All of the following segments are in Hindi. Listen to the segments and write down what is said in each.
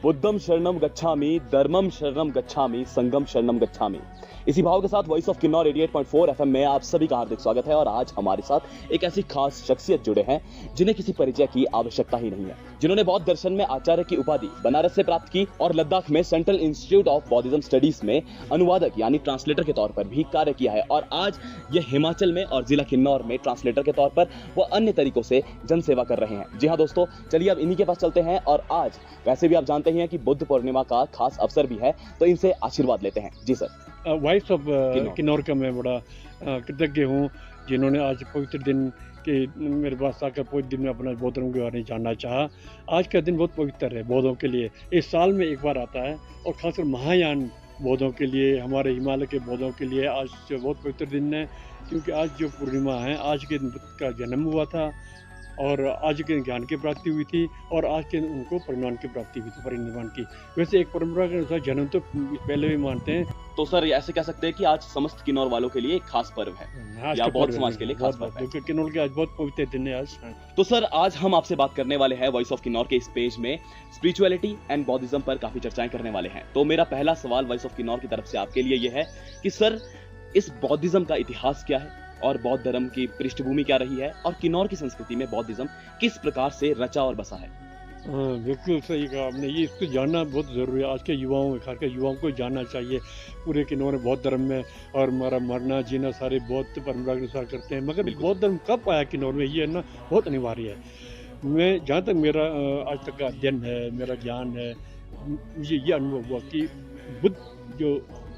बुद्धम शरणम गच्छामि, धर्मम शरणम गच्छामि, संगम शरणम गच्छामि। इसी भाव के साथ वॉइस ऑफ किन्नौर 88.4 एफएम में आप सभी का हार्दिक स्वागत है। और आज हमारे साथ एक ऐसी खास शख्सियत जुड़े हैं जिन्हें किसी परिचय की आवश्यकता ही नहीं है, जिन्होंने बौद्ध दर्शन में आचार्य की उपाधि बनारस से प्राप्त की और लद्दाख में सेंट्रल इंस्टीट्यूट ऑफ बौद्धिज्म स्टडीज में अनुवादक यानी ट्रांसलेटर के तौर पर भी कार्य किया है। और आज ये हिमाचल में और जिला किन्नौर में ट्रांसलेटर के तौर पर वो अन्य तरीकों से जन सेवा कर रहे हैं। जी हाँ दोस्तों, चलिए अब इन्हीं के पास चलते हैं। और आज वैसे भी आप जानते ही हैं कि बुद्ध पूर्णिमा का खास अवसर भी है, तो इनसे आशीर्वाद लेते हैं। जी सर। वॉइस ऑफ किन्नौर का मैं बड़ा कृतज्ञ हूँ जिन्होंने आज पवित्र दिन के मेरे पास आकर पवित्र दिन में अपना बौद्ध धर्म के बारे में जानना चाहा। आज का दिन बहुत पवित्र है बौद्धों के लिए, इस साल में एक बार आता है और खासकर महायान बौद्धों के लिए, हमारे हिमालय के बौद्धों के लिए आज बहुत पवित्र दिन है, क्योंकि आज जो पूर्णिमा है, आज के दिन बुद्ध का जन्म हुआ था और आज के ज्ञान की प्राप्ति हुई थी और आज के उनको परिनिर्वाण की प्राप्ति हुई थी, परिनिर्वाण की। वैसे एक परंपरा के अनुसार जन्म तो पहले भी मानते हैं, तो सर ऐसे कह सकते हैं कि आज समस्त किन्नौर वालों के लिए एक खास पर्व है, या बौद्ध समाज के लिए खास पर्व है। किन्नौर के आज बहुत पवित्र दिन है आज। तो सर आज हम आपसे बात करने वाले हैं वॉइस ऑफ किन्नौर के इस पेज में स्पिरिचुअलिटी एंड बौद्धिज्म पर काफी चर्चाएं करने वाले हैं। तो मेरा पहला सवाल वॉइस ऑफ किन्नौर की तरफ से आपके लिए यह है कि सर इस बौद्धिज्म का इतिहास क्या है और बौद्ध धर्म की पृष्ठभूमि क्या रही है और किन्नौर की संस्कृति में बौद्धिज्म किस प्रकार से रचा और बसा है। बिल्कुल सही कहा आपने, ये इसको जानना बहुत ज़रूरी है। आज के युवाओं में, खासकर युवाओं को जानना चाहिए। पूरे किन्नौर में बौद्ध धर्म में और हमारा मरना जीना सारे बौद्ध परंपरा के अनुसार करते हैं, मगर बौद्ध धर्म कब आया किन्नौर में, ये ना बहुत अनिवार्य है। मैं जहाँ तक मेरा आज तक का अध्ययन है, मेरा ज्ञान है, मुझे ये अनुभव हुआ कि बुद्ध जो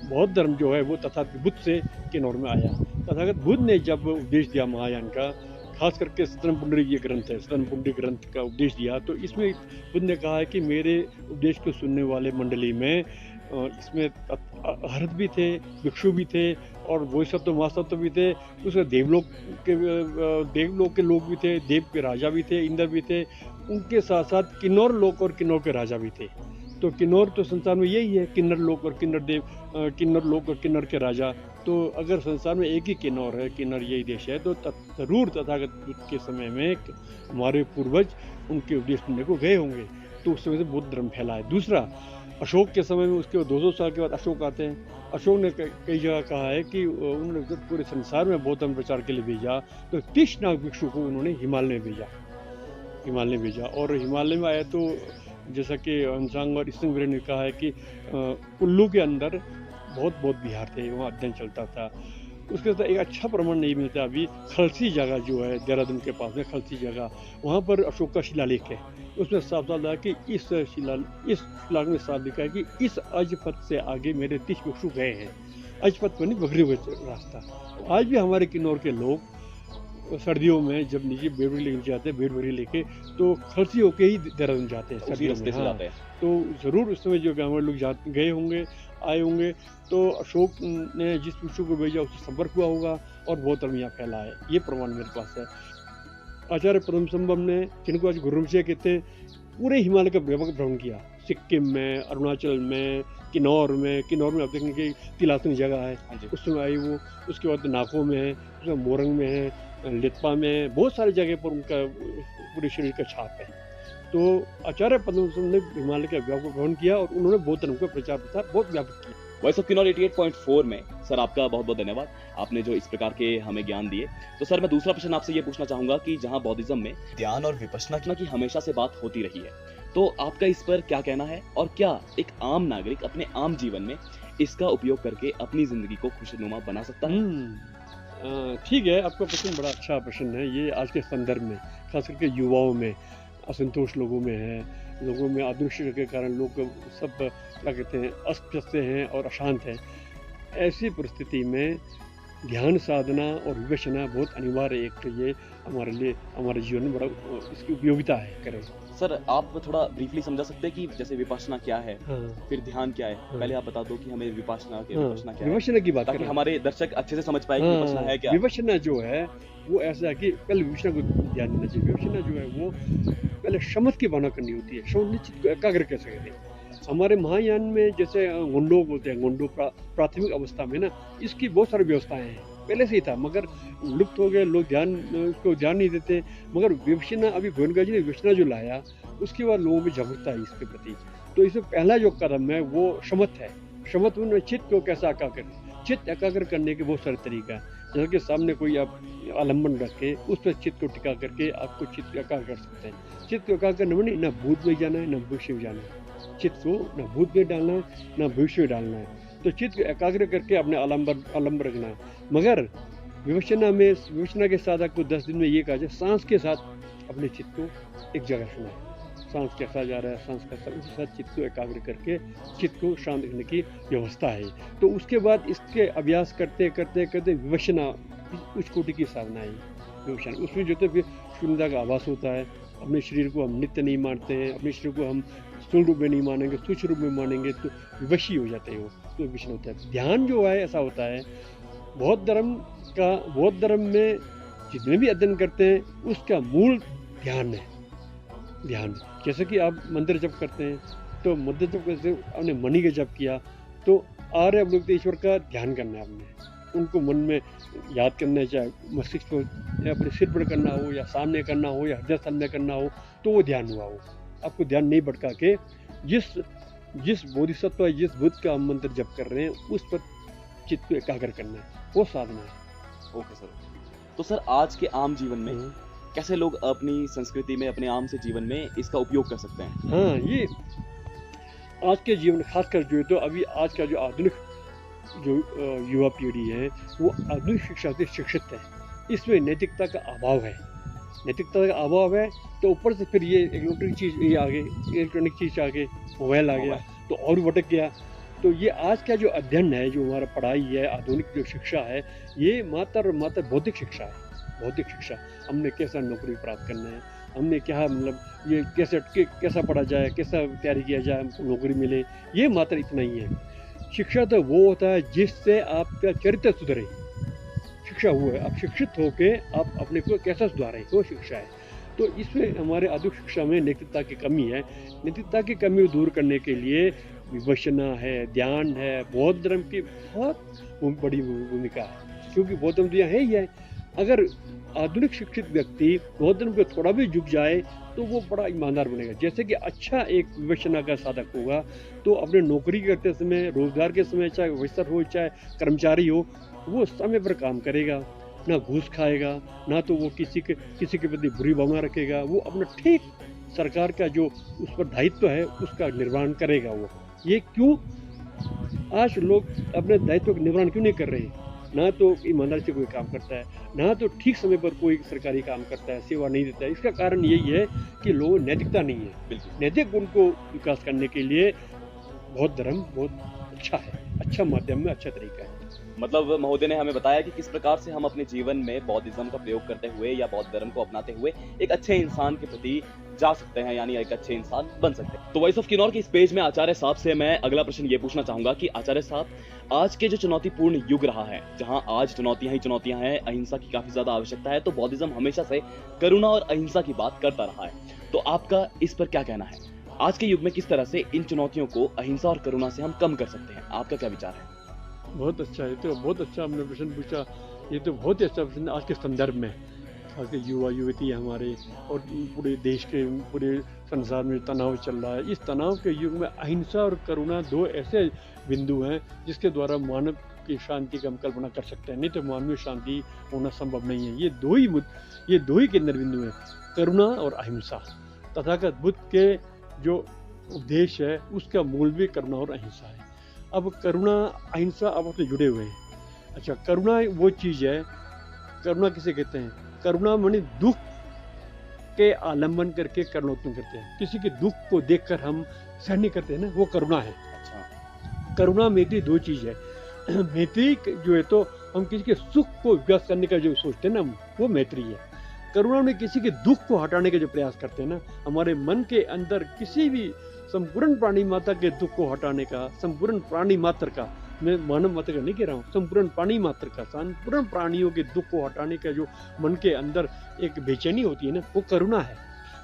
बौद्ध धर्म जो है वो तथागत बुद्ध से किन्नौर में आया। तथागत बुद्ध ने जब उपदेश दिया महायान का, खास करके सतन पुंडरी ये ग्रंथ है, सतन पुंडरी ग्रंथ का उपदेश दिया, तो इसमें बुद्ध ने कहा है कि मेरे उपदेश को सुनने वाले मंडली में इसमें हरत भी थे, भिक्षु भी थे और बोधिसत्व महासत्व भी थे, उसमें देवलोक के लोग भी थे, देव के राजा भी थे, इंद्र भी थे, उनके साथ साथ किन्नौर लोक और किन्नौर के राजा भी थे। तो किन्नौर तो संसार में यही है, किन्नर लोक और किन्नर देव, किन्नर लोक और किन्नर के राजा। तो अगर संसार में एक ही किन्नौर है, किन्नर यही देश है, तो जरूर तथागत बुद्ध के समय में हमारे पूर्वज उनके उपदेश सुनने को गए होंगे, तो उस समय से बौद्ध धर्म फैला है। दूसरा, अशोक के समय में, उसके 200 साल के बाद अशोक आते हैं। अशोक ने कई जगह कहा है कि उन्होंने जब पूरे संसार में बौद्ध धर्म प्रचार के लिए भेजा तो 30 नाग भिक्षु को उन्होंने हिमालय में भेजा और हिमालय में आया तो जैसा कि अंसांग और ईस्टंग ने कहा है कि कुल्लू के अंदर बहुत विहार थे, वहाँ अध्ययन चलता था। उसके साथ एक अच्छा प्रमाण नहीं मिलता अभी। खलसी जगह जो है देहरादून के पास में, खलसी जगह, वहाँ पर अशोक का शिलालेख है, उसमें साफ साफ लिखा कि इस शिलालेख में साफ लिखा है कि इस अजपथ से आगे मेरे 30 भिक्षु गए हैं। अजपथ बनी बकरी हुए रास्ता। आज भी हमारे किन्नौर के लोग सर्दियों में जब नीचे बेड़बरी लेके जाते हैं, बेड़बरी लेके तो खलसी होके ही देहरादून जाते हैं सर्दियों में। हाँ, तो ज़रूर उस समय जो हमारे लोग गए होंगे, आए होंगे, तो अशोक ने जिस भिक्षु को भेजा उससे संपर्क हुआ होगा और बहुत धर्म यहाँ फैला है, ये प्रमाण मेरे पास है। आचार्य पद्मसंभव ने, जिनको आज गुरुविजय कहते हैं, पूरे हिमालय का व्यापक भ्रमण किया, सिक्किम में, अरुणाचल में, किन्नौर में आप देखेंगे कि तिलासनी जगह है, उसमें आई वो। उसके बाद नाको में है, उसमें मोरंग में है, लेत्पा में, बहुत सारी जगह पर उनका पूरे शरीर का छाप है। तो आचार्य पद्मसंभव ने हिमालय का व्यापक भ्रमण किया और उन्होंने बौद्ध धर्म का प्रचार प्रसार बहुत व्यापक किया। वॉइस ऑफ किन्नौर 88.4 में सर आपका बहुत बहुत धन्यवाद, आपने जो इस प्रकार के हमें ज्ञान दिए। तो सर मैं दूसरा प्रश्न आपसे ये पूछना चाहूंगा कि जहां बौद्धिज्म में ध्यान और विपश्यना की हमेशा से बात होती रही है, तो आपका इस पर क्या कहना है और क्या एक आम नागरिक अपने आम जीवन में इसका उपयोग करके अपनी जिंदगी को खुशनुमा बना सकता है? ठीक है, आपका प्रश्न बड़ा अच्छा प्रश्न है। ये आज के संदर्भ में, खास करके युवाओं में असंतोष लोगों में है, लोगों में आधुनिक शिक्षा के कारण लोग सब क्या कहते हैं, अस्वस्थ हैं और अशांत हैं। ऐसी परिस्थिति में ध्यान साधना और विपश्यना बहुत अनिवार्य है। एक ये हमारे लिए, हमारे जीवन में बड़ा इसकी उपयोगिता है। करें सर आप थोड़ा ब्रीफली समझा सकते हैं कि जैसे विपश्यना क्या है, फिर ध्यान क्या है? पहले आप बता दो कि हमें विपश्यना क्या है, विपश्यना की बात, ताकि हमारे दर्शक अच्छे से समझ पाए कि विपश्यना है क्या। विपश्यना जो है वो ऐसा है कि पहले विपश्यना को ध्यान देना चाहिए। विपश्यना जो है वो पहले शमत की भावना करनी होती है, शमत निश्चित एकाग्र कैसे करें। हमारे महायान में जैसे गोंडो बोलते हैं, गोंडो प्राथमिक अवस्था में ना, इसकी बहुत सारी व्यवस्थाएं हैं, पहले से ही था, मगर लुप्त हो गए, लोग उसको ध्यान नहीं देते। मगर विपश्यना, अभी गोविंद जी ने विपश्यना जो लाया, उसके बाद लोगों में जागरूकता है इसके प्रति। तो इसमें पहला जो कदम है वो शमत है। शमत में चित्त को कैसा एकाग्र करें। चित्त एकाग्र करने के बहुत सारे तरीका है। जैसे कि सामने कोई आप आलम्बन रख के उस पर चित्त को टिका करके आपको चित्त एकाग्र कर सकते हैं। चित्त को एकाग्र करने में ना भूत में जाना है ना भविष्य में जाना है। चित्त को ना भूत में डालना है ना भविष्य में डालना है। तो चित्त को एकाग्र करके अपने आलम्बन रखना है। मगर विवशना के साथ आपको 10 दिन में ये कहा जाए, सांस के साथ अपने चित्त को एक जगह रखना है। सांस कैसा जा रहा है, सांस कैसा, उसके साथ चित्त को एकाग्र करके चित्त को शांत रखने की व्यवस्था है। तो उसके बाद इसके अभ्यास करते करते करते विवशना उच्च कोटि की साधना है। विवशना उसमें जो तो फिर शून्यता का आभास होता है। अपने शरीर को हम नित्य नहीं मानते हैं, अपने शरीर को हम स्थूल रूप में नहीं मानेंगे, सूक्ष्म रूप में मानेंगे तो विवशी हो जाते हैं। वो तो विवशन होता है। ध्यान जो है ऐसा होता है, बौद्ध धर्म में जितने भी अध्ययन करते हैं उसका मूल ध्यान है। ध्यान जैसे कि आप मंदिर जप करते हैं तो मंदिर जप करते आपने मणि का जप किया तो आर्य अवलोकित ईश्वर का ध्यान करना है आपने। उनको मन में याद करना है, चाहे मस्तिष्क को अपने सिर पर करना हो या सामने करना हो या हृदय स्थल में करना हो तो वो ध्यान हुआ हो। आपको ध्यान नहीं भटका के जिस बोधिसत्व जिस बुद्ध का हम मंत्र जप कर रहे हैं उस पर चित्त को एकाग्र करना है, वो साधना है। Okay sir. तो सर आज के आम जीवन में कैसे लोग अपनी संस्कृति में अपने आम से जीवन में इसका उपयोग कर सकते हैं? हाँ, ये आज के जीवन खासकर जो है तो अभी आज का जो आधुनिक जो युवा पीढ़ी है वो आधुनिक शिक्षा से शिक्षित है। इसमें नैतिकता का अभाव है। नैतिकता का अभाव है तो ऊपर से फिर ये इलेक्ट्रॉनिक चीज़ आ गई, मोबाइल आ गया तो और भटक गया। तो ये आज का जो अध्ययन है, जो हमारा पढ़ाई है, आधुनिक जो शिक्षा है, ये मात्र बौद्धिक शिक्षा है। बौद्धिक शिक्षा, हमने कैसा नौकरी प्राप्त करना है, हमने क्या मतलब ये कैसा पढ़ा जाए, कैसा तैयारी किया जाए हमको नौकरी मिले, ये मात्र इतना ही है। शिक्षा तो वो होता है जिससे आपका चरित्र सुधरे। शिक्षा वो है, आप शिक्षित होके आप अपने को कैसा सुधारें, वो शिक्षा है। तो इसमें हमारे आधुनिक शिक्षा में नैतिकता की कमी है। नैतिकता की कमी को दूर करने के लिए विपश्यना है, ध्यान है, बौद्ध धर्म की बहुत बड़ी भूमिका है। क्योंकि बौद्ध धर्म है ही है। अगर आधुनिक शिक्षित व्यक्ति बौद्ध धर्म को थोड़ा भी झुक जाए तो वो बड़ा ईमानदार बनेगा। जैसे कि अच्छा एक विपश्यना का साधक होगा तो अपने नौकरी करते समय, रोजगार के समय, चाहे ऑफिसर हो चाहे कर्मचारी हो, वो समय पर काम करेगा, ना घूस खाएगा, ना तो वो किसी के प्रति बुरी भावना रखेगा। वो अपना ठीक सरकार का जो उस पर दायित्व है उसका निर्वहन करेगा। वो ये क्यों आज लोग अपने दायित्व का निर्वहन क्यों नहीं कर रहे हैं? ना तो ईमानदारी से कोई काम करता है, ना तो ठीक समय पर कोई सरकारी काम करता है, सेवा नहीं देता है। इसका कारण यही है कि लोगों नैतिकता नहीं है। नैतिक गुण को विकास करने के लिए बौद्ध धर्म बहुत अच्छा है, अच्छा माध्यम में अच्छा तरीका है। मतलब महोदय ने हमें बताया कि किस प्रकार से हम अपने जीवन में बौद्धिज्म का प्रयोग करते हुए या बौद्ध धर्म को अपनाते हुए एक अच्छे इंसान के प्रति जा सकते हैं, यानी एक अच्छे इंसान बन सकते हैं। तो वॉइस ऑफ किन्नौर के इस पेज में आचार्य साहब से मैं अगला प्रश्न ये पूछना चाहूंगा कि आचार्य साहब, आज के जो चुनौतीपूर्ण युग रहा है, जहां आज चुनौतियां ही चुनौतियां हैं, अहिंसा की काफी ज्यादा आवश्यकता है, तो बौद्धिज्म हमेशा से करुणा और अहिंसा की बात करता रहा है। तो आपका इस पर क्या कहना है? आज के युग में किस तरह से इन चुनौतियों को अहिंसा और करुणा से हम कम कर सकते हैं? आपका क्या विचार है? बहुत अच्छा है, तो बहुत अच्छा हमने प्रश्न पूछा। ये तो बहुत ही अच्छा प्रश्न आज के संदर्भ में, आज के युवा युवती हमारे और पूरे देश के पूरे संसार में तनाव चल रहा है। इस तनाव के युग में अहिंसा और करुणा दो ऐसे बिंदु हैं जिसके द्वारा मानव की शांति की हम कल्पना कर सकते हैं। नहीं तो मानवीय शांति होना संभव नहीं है। ये दो ही केंद्र बिंदु हैं, करुणा और अहिंसा। तथागत बुद्ध के जो उपदेश है उसका मूल भी करुणा और अहिंसा है। अब करुणा अहिंसा आपस में जुड़े हुए हैं। अच्छा, करुणा वो चीज़ है, करुणा किसे कहते हैं? करुणा माने दुख के आलम्बन करके करुणोत्पन्न करते हैं। किसी के दुख को देखकर हम सहन नहीं करते हैं ना, वो करुणा है। अच्छा, करुणा मैत्री दो चीज़ है। मैत्री जो है तो हम किसी के सुख को व्यक्त करने का जो सोचते हैं ना, वो मैत्री है। करुणा में किसी के दुख को हटाने का जो प्रयास करते हैं ना, हमारे मन के अंदर किसी भी संपूर्ण प्राणी मात्र के दुख को हटाने का, संपूर्ण प्राणी मात्र का, मैं मानव मात्र का नहीं कह रहा हूँ, संपूर्ण प्राणी मात्र का, संपूर्ण प्राणियों के दुख को हटाने का जो मन के अंदर एक बेचैनी होती है ना, वो करुणा है।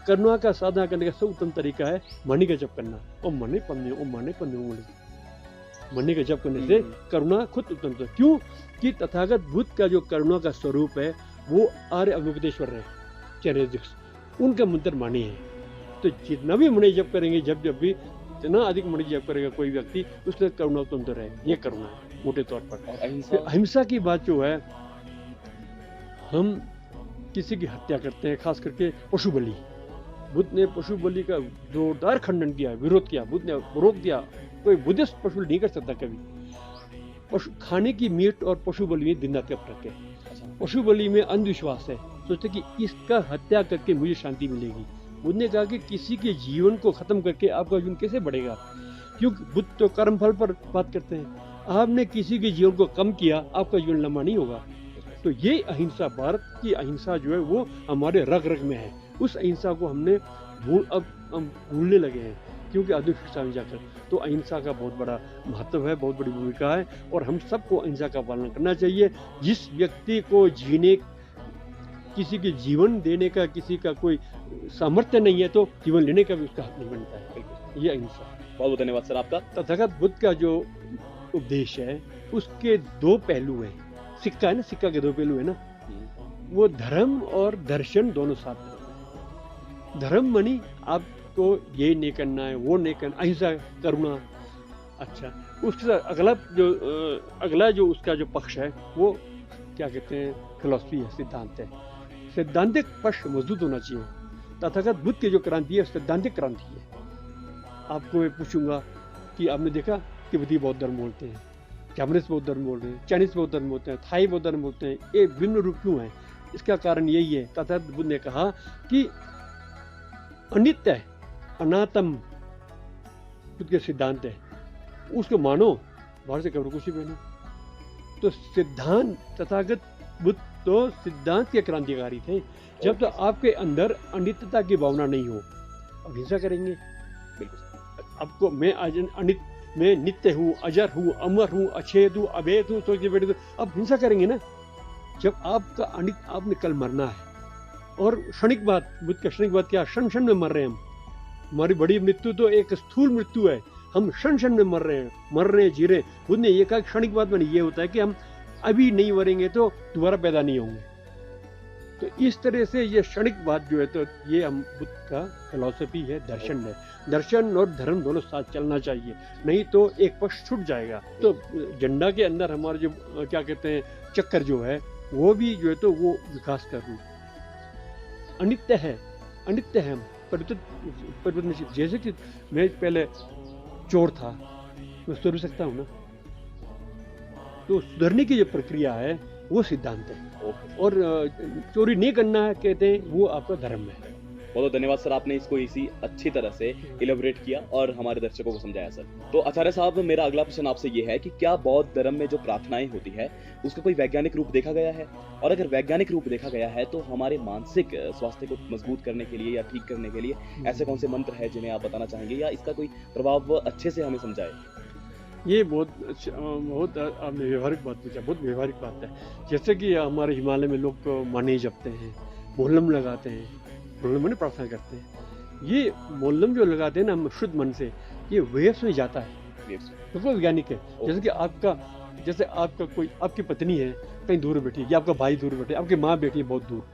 करुणा का साधना करने का सब उत्तम तरीका है मणि का जप करना। और मने पन्ने मणि का जप करने से करुणा खुद उत्तम है। क्यों कि तथागत बुद्ध का जो करुणा का स्वरूप है वो आर्य अवलोकितेश्वर है, चैनल उनका मंत्र माने है। तो जितना भी मणि जप करेंगे, जब भी जितना अधिक मणि जप करेगा कोई व्यक्ति, उसमें करुणा तो अंदर है। ये करुणा है मोटे तौर पर। अहिंसा अहिंसा की बात जो है, हम किसी की हत्या करते हैं, खास करके पशु बलि। बुद्ध ने पशु बलि का जोरदार खंडन किया, विरोध किया। बुद्ध ने रोक दिया, कोई बुद्धिस्ट पशु बलि नहीं कर सकता कभी। पशु खाने की मीट और पशु बलि में दिन रात का फर्क है। पशु बलि में अंधविश्वास है, सोचते कि इसका हत्या करके मुझे शांति मिलेगी। बुद्ध ने कहा कि किसी के जीवन को खत्म करके आपका जीवन कैसे बढ़ेगा, क्योंकि बुद्ध तो कर्म फल पर बात करते हैं। आपने किसी के जीवन को कम किया, आपका जीवन लंबा नहीं होगा। तो ये अहिंसा, भारत की अहिंसा जो है वो हमारे रग रग में है। उस अहिंसा को हमने अब हम भूलने लगे हैं, क्योंकि आधुनिक शिक्षा में जाकर। तो अहिंसा का बहुत बड़ा महत्व है, बहुत बड़ी भूमिका है, और हम सबको अहिंसा का पालन करना चाहिए। जिस व्यक्ति को जीने, किसी के जीवन देने का किसी का कोई सामर्थ्य नहीं है, तो जीवन लेने का भी उसका हक नहीं बनता है। ये अहिंसा। बहुत बहुत धन्यवाद सर आपका। तथागत बुद्ध का जो उपदेश है, उसके दो पहलू हैं। सिक्का है ना, सिक्का के दो पहलू है ना, वो धर्म और दर्शन दोनों साथ हैं। धर्म मनी आपको ये नहीं करना है, वो नहीं करना, अहिंसा, करुणा। अच्छा, उसके साथ अगला जो उसका जो पक्ष है, वो क्या कहते हैं, फिलॉसफी है, सिद्धांत है। सैद्धांतिक पक्ष मजबूत होना चाहिए। तथागत बुद्ध की जो क्रांति है, सैद्धांतिक क्रांति है। आपको मैं पूछूंगा कि आपने देखा तिब्बती बौद्ध धर्म बोलते हैं, जापानीज बौद्ध धर्म बोल रहे हैं, चाइनीज बौद्ध धर्म बोलते हैं, थाई बौद्ध धर्म बोलते हैं। ये भिन्न रूप क्यों है? इसका कारण यही है, तथागत बुद्ध ने कहा कि अनित्य, अनात्म बुद्ध के सिद्धांत है, उसको मानो, बाहर से करो कुछ ही बनो। तो सिद्धांत, तथागत बुद्ध तो सिद्धांत के क्रांतिकारी थे। जब तक आपके अंदर अनित्यता की भावना नहीं हो, अब हिंसा करेंगे। आपको मैं नित्य हूँ, अजर हूँ, अमर हूँ, अछेद हूँ, अभेद हूँ, सोच के बैठे तो अब हिंसा करेंगे ना। जब आपका आपने कल मरना है, और क्षणिक बात, बुद्ध का क्षणिक बात क्या, क्षण क्षण में मर रहे हैं हम। हमारी बड़ी मृत्यु तो एक स्थूल मृत्यु है, हम क्षण क्षण में मर रहे हैं, जी रहे हैं। बुद्ध ने ये कहा क्षणिक बात में ये होता है कि हम अभी नहीं मरेंगे तो दोबारा पैदा नहीं होंगे। तो इस तरह से ये क्षणिक बात जो है, तो ये हम बुद्ध का फिलॉसफी है, दर्शन है। दर्शन और धर्म दोनों साथ चलना चाहिए, नहीं तो एक पक्ष छूट जाएगा। तो झंडा के अंदर हमारे जो क्या कहते हैं, चक्कर जो है, वो भी जो है तो वो विकास कर रही, अनित्य है, अनित्य है। परिवर्तनशील, जैसे कि मैं पहले चोर था, मैं सुधर सकता हूँ ना। तो सुधरने की जो प्रक्रिया है वो सिद्धांत है, और चोरी नहीं करना है कहते हैं, वो आपका धर्म है। बहुत धन्यवाद सर, आपने इसको इसी अच्छी तरह से इलेबोरेट किया और हमारे दर्शकों को समझाया सर। तो आचार्य साहब, मेरा अगला प्रश्न आपसे ये है कि क्या बौद्ध धर्म में जो प्रार्थनाएं होती है, उसका कोई वैज्ञानिक रूप देखा गया है? और अगर वैज्ञानिक रूप देखा गया है, तो हमारे मानसिक स्वास्थ्य को मजबूत करने के लिए या ठीक करने के लिए ऐसे कौन से मंत्र है जिन्हें आप बताना चाहेंगे, या इसका कोई प्रभाव अच्छे से हमें समझाए? ये बहुत आपने व्यवहारिक बात पूछा, बहुत व्यवहारिक बात है। जैसे कि हमारे हिमालय में लोग माने जपते हैं, मोहल्लम लगाते हैं, मोहल्लम में प्रार्थना करते हैं। ये मोहल्लम जो लगाते हैं ना हम शुद्ध मन से, ये वेव्स में जाता है, तो वैज्ञानिक है। जैसे कि आपका कोई, आपकी पत्नी है कहीं दूर बैठी है, या आपका भाई दूर बैठे, आपकी माँ बैठी है बहुत दूर।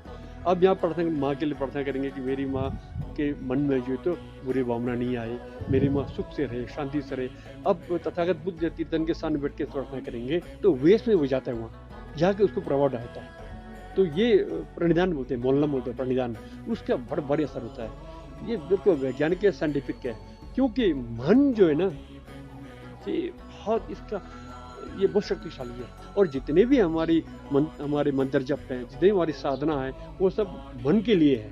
अब यहाँ प्रार्थना, माँ के लिए प्रार्थना करेंगे कि मेरी माँ के मन में जो तो बुरी भावना नहीं आए, मेरी माँ सुख से रहे, शांति से रहे। अब तथागत बुद्ध तीर्थन के सामने बैठ के प्रार्थना करेंगे तो वेश में वो जाता है, वहाँ जाके उसको प्रभाव डालता है। तो ये प्रणिधान बोलते हैं, मोहल्लम बोलते हैं, प्रणिधान, उसका बड़ा भारी असर होता है। ये बिल्कुल वैज्ञानिक है, साइंटिफिक है, क्योंकि मन जो है ना, ये बहुत ये बहुत शक्तिशाली है। और जितने भी हमारे मंत्र जप हैं, जितनी हमारी साधना है, वो सब मन के लिए है।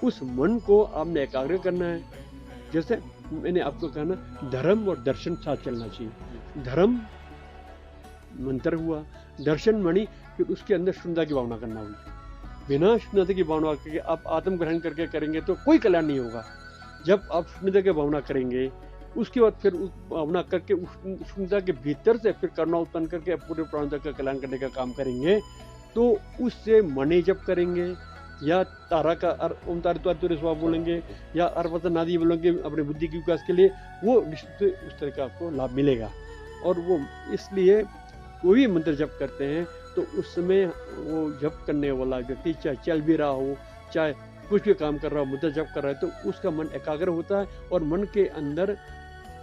उस मन को आपने एकाग्र करना है। जैसे मैंने आपको कहा ना, धर्म और दर्शन साथ चलना चाहिए। धर्म मंत्र हुआ, दर्शन मणि, फिर उसके अंदर शून्यता की भावना करना हुई। बिना शून्यता की भावना करके आप आत्म ग्रहण करके करेंगे तो कोई कल्याण नहीं होगा। जब आप शून्यता की भावना करेंगे, उसके बाद फिर उस भावना करके उस शून्यता के भीतर से फिर करुणा उत्पन्न करके पूरे प्राणियों का कल्याण करने का काम करेंगे, तो उससे मणि जप करेंगे, या तारा का ओम तारे स्वाहा बोलेंगे, या अर्वतन आदि बोलेंगे अपने बुद्धि के विकास के लिए, वो निश्चित उस तरह का आपको लाभ मिलेगा। और वो इसलिए कोई भी मंत्र जप करते हैं तो उस समय वो जप करने वाला व्यक्ति चाहे चल भी रहा हो, चाहे कुछ भी काम कर रहा हो, मंत्र जप कर रहा है, तो उसका मन एकाग्र होता है और मन के अंदर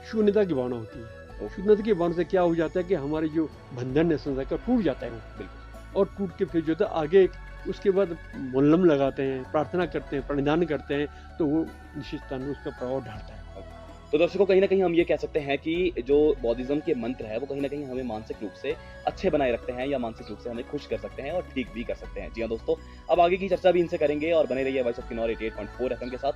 शून्यता की भावना होती है। शून्यता की भावना से क्या हो जाता है कि हमारी जो बंधन है संसार का टूट जाता है वो, बिल्कुल। और टूट के फिर जो है आगे उसके बाद मुल्लम लगाते हैं, प्रार्थना करते हैं, प्रणिधान करते हैं, तो वो निश्चित स्थान में उसका प्रभाव ढालता है। तो दर्शकों, कहीं ना कहीं हम ये कह सकते हैं कि जो बौद्धिज्म के मंत्र है वो कहीं ना कहीं हमें मानसिक रूप से अच्छे बनाए रखते हैं या मानसिक रूप से हमें खुश कर सकते हैं और ठीक भी कर सकते हैं। जी हाँ दोस्तों, अब आगे की चर्चा भी इनसे करेंगे और बने रहिए वॉइस ऑफ किन्नौर 88.4 एफएम के साथ।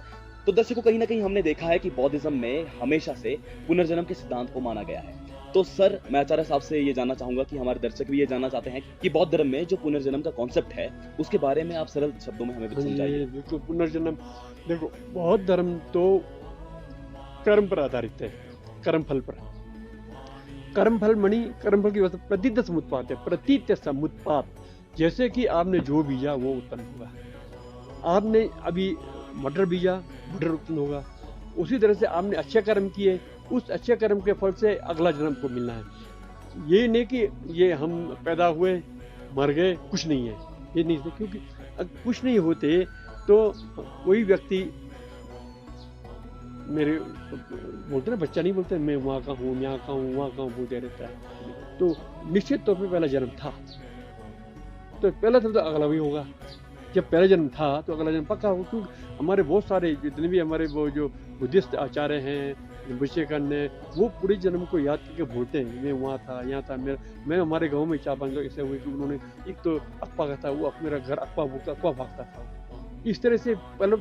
तो दर्शकों, कहीं ना कहीं हमने देखा है कि बौद्धिज्म में हमेशा से पुनर्जन्म के सिद्धांत को माना गया है। तो सर, मैं आचार्य साहब से ये जानना चाहूंगा कि हमारे दर्शक भी ये जानना चाहते हैं कि बौद्ध धर्म में जो पुनर्जन्म का कॉन्सेप्ट है उसके बारे में आप सरल शब्दों में हमें कुछ समझाइए। बिल्कुल, पुनर्जन्म देखो, बौद्ध धर्म तो कर्म पर आधारित है, कर्मफल पर। कर्मफल कर्मफल की वजह से प्रतीत समुत्पाद है, प्रतीत समुत्पाद। जैसे कि आपने जो बीजा वो उत्पन्न होगा। आपने अभी मटर बीजा, मटर उत्पन्न होगा। उसी तरह से आपने अच्छे कर्म किए, उस अच्छे कर्म के फल से अगला जन्म को मिलना है। ये नहीं कि ये हम पैदा हुए मर गए, कुछ नहीं है, ये नहीं है। क्योंकि कुछ नहीं होते तो कोई व्यक्ति मेरे बोलते ना, बच्चा नहीं बोलते मैं वहाँ का हूँ, यहाँ का हूँ, वहाँ का हूँ, बोलते रहता है। तो निश्चित तौर पे पहला जन्म था, तो पहला जन्म तो अगला भी होगा। जब पहला जन्म था तो अगला जन्म पक्का हो। क्योंकि हमारे बहुत सारे जितने भी हमारे वो जो बुद्धिस्ट आचार्य हैं, विषयकर्ण है, वो पूरे जन्म को याद करके बोलते हैं, मैं वहाँ था, यहाँ था। मैं हमारे गाँव में 4-5 लोग ऐसे हुए कि उन्होंने, एक तो अक्पा का था, वो मेरा घर अक्पा भूखता, अक्पा भागता था। इस तरह से पहले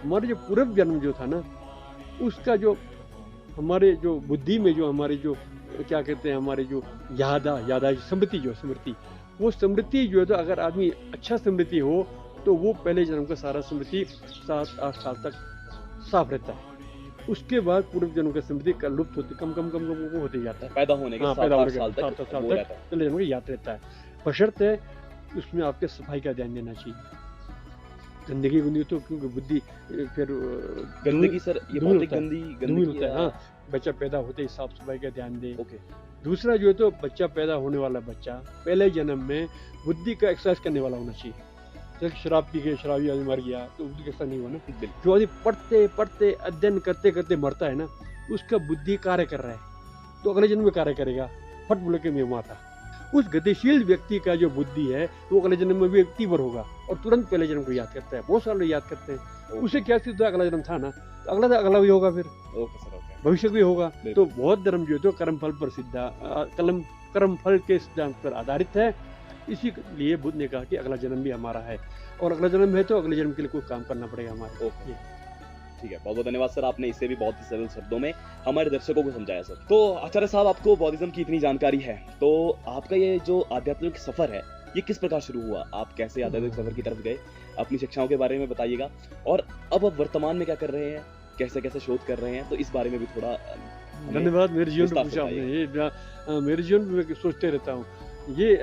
हमारे जो पूर्व जन्म जो था ना, उसका जो हमारे जो बुद्धि में जो हमारे जो क्या कहते हैं, हमारे जो यादा स्मृति, जो स्मृति, वो स्मृति जो है, तो अगर आदमी अच्छा स्मृति हो तो वो पहले जन्म का सारा स्मृति 7-8 साल तक साफ रहता है। उसके बाद पूर्व जन्म का स्मृति का लुप्त होती, कम होते जाता है। पैदा होने के 7-8 साल तक पहले जन्म याद रहता है। बशर्ते उसमें आपके सफाई का ध्यान देना चाहिए। गंदगी बंदी तो क्योंकि बुद्धि फिर गंदगी, सर ये बहुत गंदगी होता है। हाँ, बच्चा पैदा होते ही साफ सफाई का ध्यान दे। ओके। दूसरा जो है, तो बच्चा पैदा होने वाला बच्चा पहले जन्म में बुद्धि का एक्सरसाइज करने वाला होना चाहिए। जैसे शराब पी के शराबी आदमी मर गया तो बुद्धि कैसा नहीं हुआ ना। जो आदमी पढ़ते अध्ययन करते मरता है ना, उसका बुद्धि कार्य कर रहा है, तो अगले जन्म में कार्य करेगा। फट बोले के मैं वहाँ था। उस गतिशील व्यक्ति का जो बुद्धि है वो अगले जन्म में भी तीव्र होगा और तुरंत पहले जन्म को याद करता है। बहुत सारे लोग याद करते हैं। उसे क्या सिद्ध होता है, अगला जन्म था ना, तो अगला भी होगा, फिर भविष्य भी होगा। तो बौद्ध धर्म जो है तो कर्मफल पर कर्मफल के सिद्धांत पर आधारित है। इसीलिए बुद्ध ने कहा कि अगला जन्म भी हमारा है, और अगला जन्म है तो अगले जन्म के लिए कोई काम करना पड़ेगा हमारे। ठीक है, बहुत बहुत धन्यवाद सर, आपने इसे भी बहुत ही सरल शब्दों में हमारे दर्शकों को समझाया सर। तो आचार्य साहब, आपको बौद्धिज्म की इतनी जानकारी है, तो आपका ये जो आध्यात्मिक सफर है ये किस प्रकार शुरू हुआ? आप कैसे आध्यात्मिक सफर की तरफ गए? अपनी शिक्षाओं के बारे में बताइएगा, और अब आप वर्तमान में क्या कर रहे हैं, कैसे शोध कर रहे हैं, तो इस बारे में भी थोड़ा। धन्यवाद, मेरे जीवन में पूछा आपने। ये मेरे जीवन में सोचते रहता हूँ। ये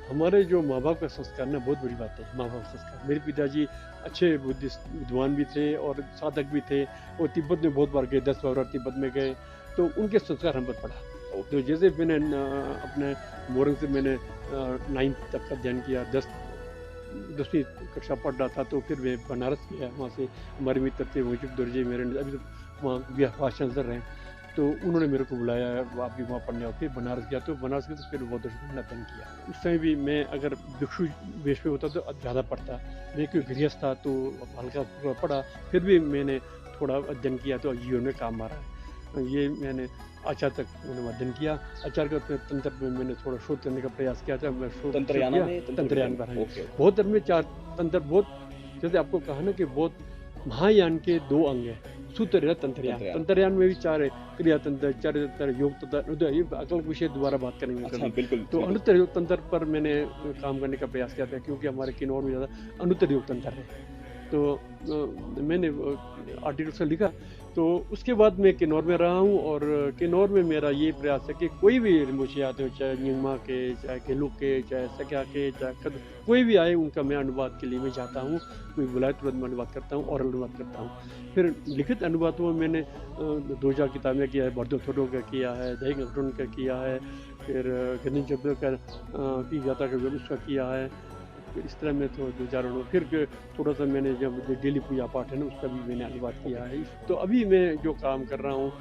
हमारे जो माँ बाप का संस्कार ना, बहुत बड़ी बात है। माँ बाप संस्कार, मेरे पिताजी अच्छे बुद्धिस्ट विद्वान भी थे और साधक भी थे, और तिब्बत में बहुत बार गए, 10 बार तिब्बत में गए, तो उनके संस्कार हम पर पढ़ा। तो जैसे मैंने अपने मोरंग से मैंने 9th तक का अध्ययन किया, 10वीं कक्षा पढ़ रहा था, तो फिर मैं बनारस गया। वहाँ से हमारे मित्र थे मोहित दुर्जे, मेरे अभी तो वहाँ भाषण चल रहे हैं, तो उन्होंने मेरे को बुलाया, आप भी वहाँ पढ़ने आओ। फिर बनारस गया, तो बनारस गया तो फिर बौद्ध धर्म का अध्ययन किया। उस समय भी मैं अगर भिक्षु वेश पे होता तो ज़्यादा पढ़ता, मैं क्यों गृहस्थ था तो हल्का पढ़ा। फिर भी मैंने थोड़ा अध्ययन किया तो जीवन में काम आ रहा है। ये मैंने आचार्य तक मैंने अध्ययन किया। आचार्य का तंत्र में मैंने थोड़ा शोध करने का प्रयास किया था। मैं तंत्रयान पर बौद्ध धर्म में 4 तंत्र, बहुत जैसे आपको कहा ना कि बौद्ध महायान के 2 अंग है, सूत्र तंत्रयान। तंत्रयान में भी 4 है, क्रिया तंत्र, चर्य तंत्र, योग तंत्र। ये अगला विषय दोबारा बात करेंगे। अच्छा, बिल्कुल। तो अनुत्तर योग तंत्र पर मैंने काम करने का प्रयास किया था, क्योंकि हमारे किन्नौर में ज़्यादा अनुत्तर योग तंत्र है। तो मैंने आर्टिकल से लिखा, तो उसके बाद मैं किन्नौर में रहा हूँ, और किन्नौर में मेरा ये प्रयास है कि कोई भी रिमोशी आते हो, चाहे न्यूमा के, चाहे केलू के, चाहे सक्या के, चाहे कोई भी आए, उनका मैं अनुवाद के लिए मैं जाता हूँ। कोई बुलाए तुरंत मैं अनुवाद करता हूँ, और अनुवाद करता हूँ। फिर लिखित अनुवादों में मैंने 2 किताबें किया है, बर्दो थोड़ो का किया है, दही गठन का किया है, फिर गणेश जब्र का की जाता का उसका किया है, तो इस तरह मैं तो 2 4 फिर थोड़ा सा मैंने जब डेली पूजा पाठ है ना उसका भी मैंने अनुवाद किया है। तो अभी मैं जो काम कर रहा हूँ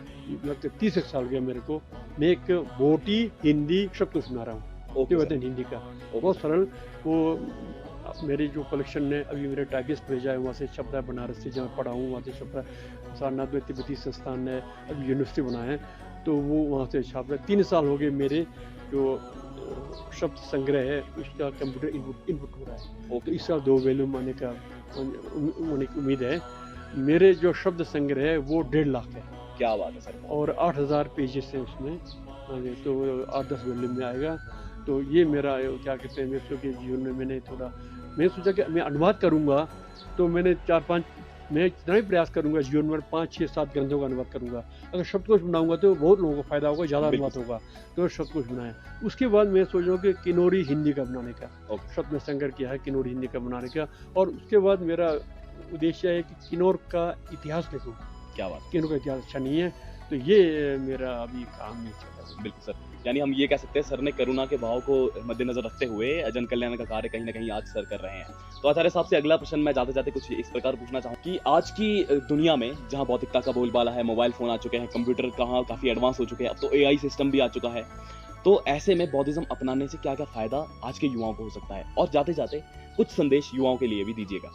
लगभग 30 साल गया मेरे को। मैं एक बोटी हिंदी शब्द सुना रहा हूँ, ओके वतन हिंदी का, बहुत सरल। वो मेरी जो कलेक्शन ने अभी मेरे टाइपिस्ट भेजा है, वहाँ से शब्द है, बनारस से जहाँ पढ़ा हूँ वहाँ से शब्द है, सारनाथ में तिब्बती संस्थान ने अभी यूनिवर्सिटी बनाया है, तो वो वहाँ से छाप रहा है। 3 साल हो गए मेरे जो शब्द संग्रह है उसका कंप्यूटर इनपुट हो रहा है। तो इस साल 2 वॉल्यूम आने का होने की उम्मीद है। मेरे जो शब्द संग्रह है वो 1.5 लाख है। क्या बात है सर। और 8000 पेजेस हैं उसमें, तो 8-10 वॉल्यूम में आएगा। तो ये मेरा क्या कहते हैं मेरे के जीवन में मैंने थोड़ा मैं सोचा कि मैं अनुवाद करूँगा, तो मैंने 4-5 मैं इतना ही प्रयास करूँगा जीवन में 5-6-7 ग्रंथों का अनुवाद करूँगा। अगर शब्दकोश बनाऊँगा तो बहुत लोगों को फायदा होगा, ज़्यादा अनुवाद होगा, तो शब्दकोश बनाए। उसके बाद मैं सोच रहा हूँ कि किन्नौरी हिंदी का बनाने का, शब्द में संग्रह किया है किन्नौरी हिंदी का बनाने का। और उसके बाद मेरा उद्देश्य है कि किन्नौर का इतिहास लिखूँ। क्या बात, किन्नौर का इतिहास अच्छा नहीं है, तो ये मेरा अभी काम नहीं चल रहा। बिल्कुल सर, यानी हम ये कह सकते हैं सर ने करुणा के भाव को मद्देनजर रखते हुए जन कल्याण का कार्य कहीं ना कहीं आज सर कर रहे हैं। तो आचार्य साहब से अगला प्रश्न मैं जाते जाते कुछ इस प्रकार पूछना चाहूँ कि आज की दुनिया में जहाँ भौतिकता का बोलबाला है, मोबाइल फोन आ चुके हैं, कंप्यूटर कहाँ काफी एडवांस हो चुके हैं, अब तो AI सिस्टम भी आ चुका है, तो ऐसे में बौद्धिज्म अपनाने से क्या क्या फायदा आज के युवाओं को हो सकता है, और जाते जाते कुछ संदेश युवाओं के लिए भी दीजिएगा।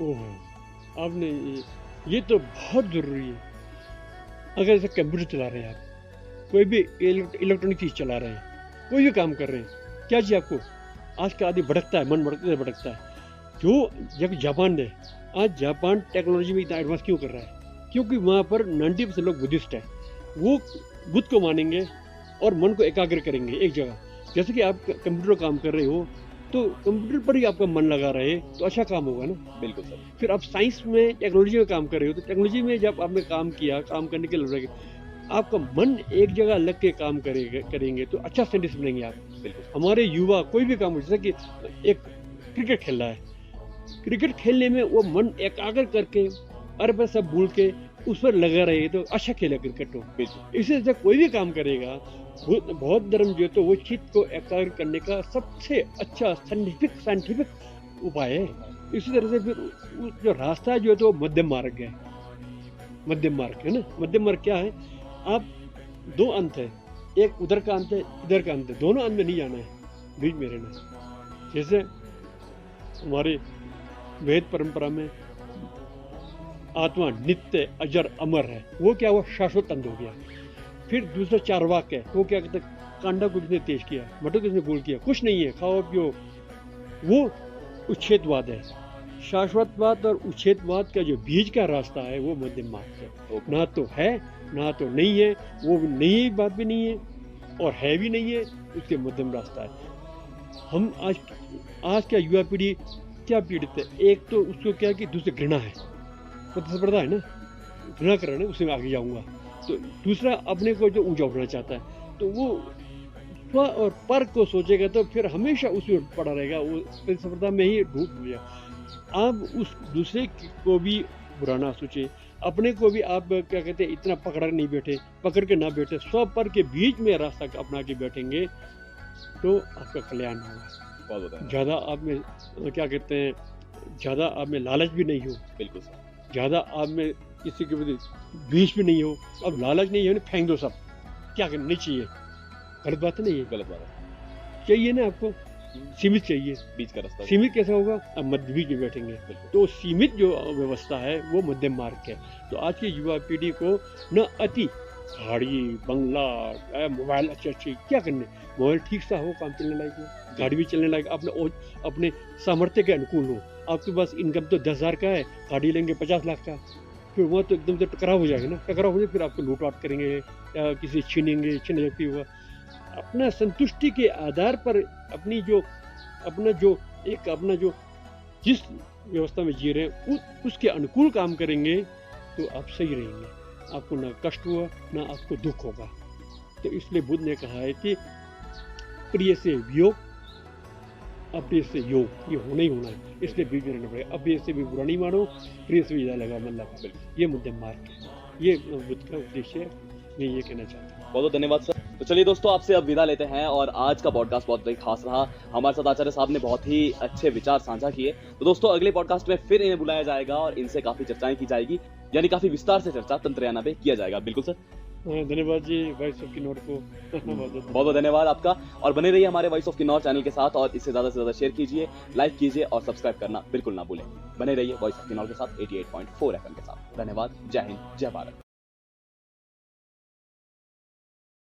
ओह, आपने ये तो बहुत जरूरी है। अगर जैसे कंप्यूटर चला रहे हैं आप, कोई भी इलेक्ट्रॉनिक चीज़ चला रहे हैं, कोई भी काम कर रहे हैं, क्या चाहिए आपको? आज का आदमी भटकता है, मन भटकता है। जो जब जापान है, आज जापान टेक्नोलॉजी में इतना एडवांस क्यों कर रहा है? क्योंकि वहाँ पर 90% लोग बुद्धिस्ट हैं। वो बुद्ध को मानेंगे और मन को एकाग्र करेंगे एक जगह। जैसे कि आप कंप्यूटर काम कर रहे हो, तो कंप्यूटर पर ही आपका मन लगा रहे तो अच्छा काम होगा ना। बिल्कुल सर। फिर आप साइंस में टेक्नोलॉजी में काम कर रहे हो, तो टेक्नोलॉजी में जब आपने काम किया, काम करने के लिए आपका मन एक जगह लग के काम करेंगे तो अच्छा साइंटिस्ट बनेंगे आप। बिल्कुल। हमारे युवा कोई भी काम, जैसे कि एक क्रिकेट खेल रहा है, क्रिकेट खेलने में वो मन एकाग्र करके अरे सब भूल के उस पर लगा रहे तो अच्छा खेला क्रिकेट हो। इसी तरह कोई भी काम करेगा, बौद्ध धर्म जो तो वो चित्त को एकाग्र करने का सबसे अच्छा साइंटिफिक उपाय है। इसी तरह से फिर जो रास्ता जो है तो मध्यम मार्ग है। मध्यम मार्ग है ना, मध्यम मार्ग क्या है? आप 2 अंत है, एक उधर का अंत है, इधर का अंत है, दोनों अंत में नहीं जाना है, बीच में रहना है। जैसे हमारे वेद परंपरा में आत्मा नित्य अजर अमर है, वो क्या हुआ? शाश्वत अंत हो गया। फिर दूसरा चारवाक है, वो क्या कहते हैं? कांडा को किसने तेज किया, मटो किसने गोल किया, कुछ नहीं है, खाओ पियो, वो उच्छेदवाद है। शाश्वतवाद और उच्छेदवाद का जो बीच का रास्ता है वो मध्यम मार्ग है। ना तो है ना तो नहीं है, वो नहीं बात भी नहीं है और है भी नहीं है, उसके मध्यम रास्ता है। हम आज का युवा पीढ़ी क्या पीड़ित है? एक तो उसको क्या है कि दूसरे घृणा है, प्रतिस्पर्धा है ना, घृणा कर रहा है, उसमें आगे जाऊंगा। तो दूसरा अपने को जो ऊंचा उठना चाहता है, तो वो स्व और पर को सोचेगा तो फिर हमेशा उसमें पड़ा रहेगा, वो प्रतिस्पर्धा में ही डूब गया। आप उस दूसरे को भी बुरा ना सोचे, अपने को भी आप क्या कहते हैं इतना पकड़ के ना बैठे, स्व पर के बीच में रास्ता अपना के बैठेंगे तो आपका कल्याण होगा। ज़्यादा आप में क्या कहते हैं, ज़्यादा आप में लालच भी नहीं हो। बिल्कुल सर। ज़्यादा आप में किसी के प्रति द्वेष भी नहीं हो। अब लालच नहीं है ना, फेंक दो सब, क्या करना नहीं चाहिए। गलत बात नहीं है, गलत बात है। चाहिए ना आपको सीमित चाहिए, बीच का रास्ता। सीमित कैसा होगा? अब मध्य बीच में बैठेंगे, तो सीमित जो व्यवस्था है वो मध्यम मार्ग है। तो आज की युवा पीढ़ी को न अति गाड़ी बंगला मोबाइल अच्छे क्या करने, मोबाइल ठीक सा हो, काम चलने लायक हो, गाड़ी भी चलने लायक, अपने सामर्थ्य के अनुकूल हो। आपके पास इनकम तो 10,000 का है, गाड़ी लेंगे 50 लाख का, फिर वहाँ तो एकदम से टकराव हो जाएगा ना। टकराव हो जाए फिर आपको लूटपाट करेंगे या किसी छीनेंगे, छीन व्यक्ति हुआ। अपना संतुष्टि के आधार पर अपनी जो जिस व्यवस्था में जी रहे हैं उसके अनुकूल काम करेंगे तो आप सही रहेंगे, आपको ना कष्ट हुआ ना आपको दुख होगा। तो इसलिए बुद्ध ने कहा है कि प्रिय से वियोग, अप्रिय से योग, ये होना ही होना है, इसलिए बीच में रहना पड़ेगा। अप्रिय से भी बुरा नहीं मानो, प्रिय से भी ज़्यादा लगा मन लगा, ये मध्यम मार्ग है। ये बुद्ध का उद्देश्य है, मैं ये कहना चाहता हूँ। बहुत धन्यवाद सर। तो चलिए दोस्तों, आपसे अब विदा लेते हैं और आज का पॉडकास्ट बहुत ही खास रहा। हमारे साथ आचार्य साहब ने बहुत ही अच्छे विचार साझा किए। तो दोस्तों, अगले पॉडकास्ट में फिर इन्हें बुलाया जाएगा और इनसे काफी चर्चाएं की जाएगी, यानी काफी विस्तार से चर्चा तंत्रयाना पे किया जाएगा। बिल्कुल सर, धन्यवाद जी वॉइस ऑफ किन्नौर को। बहुत बहुत धन्यवाद आपका। और बने रहिए हमारे वॉइस ऑफ किन्नौर चैनल के साथ और इसे ज्यादा से ज्यादा शेयर कीजिए, लाइक कीजिए और सब्सक्राइब करना बिल्कुल ना भूलें। बने रहिए वॉइस ऑफ किन्नौर के साथ 88.4 FM के साथ। धन्यवाद। जय हिंद, जय भारत।